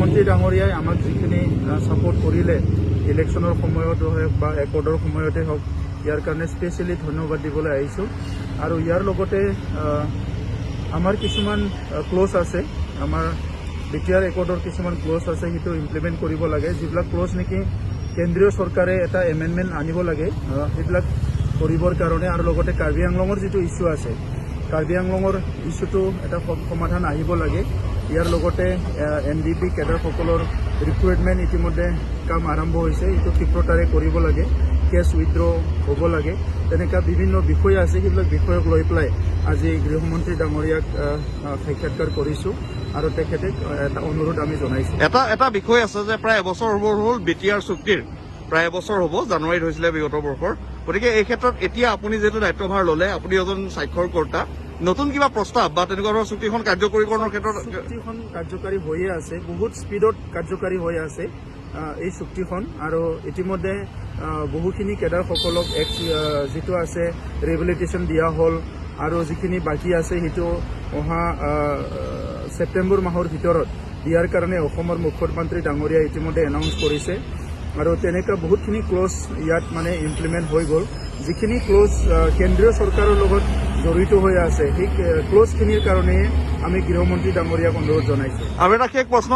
গৃহমন্ত্ৰী ডাঙৰীয়াই আমাক যিখিনি ছাপোৰ্ট কৰিলে ইলেকশ্যনৰ সময়ত হওক বা একৰ্ডৰ সময়তে হওক ইয়াৰ কাৰণে স্পেচিয়েলি ধন্যবাদ দিবলৈ আহিছোঁ। আৰু ইয়াৰ লগতে আমাৰ কিছুমান ক্লজ আছে, আমাৰ বিটিআৰ একৰ্ডৰ কিছুমান ক্লজ আছে, সেইটো ইমপ্লিমেণ্ট কৰিব লাগে। যিবিলাক ক্লজ নেকি কেন্দ্ৰীয় চৰকাৰে এটা এমেণ্ডমেণ্ট আনিব লাগে সেইবিলাক কৰিবৰ কাৰণে। আৰু লগতে কাৰ্বি আংলঙৰ যিটো ইছ্যু আছে, কাৰ্বি আংলঙৰ ইছ্যুটো এটা সমাধান আহিব লাগে। ইয়াৰ লগতে NDP কেডাৰসকলৰ ৰিক্ৰুইটমেণ্ট ইতিমধ্যে কাম আৰম্ভ হৈছে, এইটো ক্ষীপ্ৰতাৰে কৰিব লাগে। কেছ উইথড্ৰ হ'ব লাগে। তেনেকুৱা বিভিন্ন বিষয় আছে, সেইবিলাক বিষয়ক লৈ পেলাই আজি গৃহমন্ত্ৰী ডাঙৰীয়াক সাক্ষাৎকাৰ কৰিছোঁ আৰু তেখেতে এটা অনুৰোধ আমি জনাইছোঁ। এটা বিষয় আছে যে প্ৰায় এবছৰ হ'ব হ'ল BTR চুক্তিৰ, প্ৰায় এবছৰ হ'ব, জানুৱাৰীত হৈছিলে বিগত বৰ্ষৰ। গতিকে এই ক্ষেত্ৰত এতিয়া আপুনি যিহেতু দায়িত্বভাৰ ল'লে, আপুনি এজন স্বাক্ষৰকৰ্তা, নতুন কিবা প্ৰস্তাৱ বা তেনেকুৱা ধৰণৰ চুক্তিখন কাৰ্যকৰীকৰণৰ ক্ষেত্ৰত? চুক্তিখন কাৰ্যকাৰী হৈয়ে আছে, বহুত স্পীডত কাৰ্যকাৰী হৈ আছে এই চুক্তিখন। আৰু ইতিমধ্যে বহুখিনি কেডাৰসকলক যিটো আছে ৰিহেবিলিটেশ্যন দিয়া হ'ল, আৰু যিখিনি বাকী আছে সেইটো অহা ছেপ্টেম্বৰ মাহৰ ভিতৰত দিয়াৰ কাৰণে অসমৰ মুখ্যমন্ত্ৰী ডাঙৰীয়াই ইতিমধ্যে এনাউন্স কৰিছে। আৰু তেনেকুৱা বহুতখিনি ক্লজ ইয়াত মানে ইমপ্লিমেণ্ট হৈ গ'ল। যিখিনি ক্লজ কেন্দ্ৰীয় চৰকাৰৰ লগত জড়িত হৈ আছে, সেই ক্লজখিনিৰ কাৰণে আমি গৃহমন্ত্ৰী ডাঙৰীয়াক অনুৰোধ জনাইছোঁ। আৰু এটা শেষ প্ৰশ্ন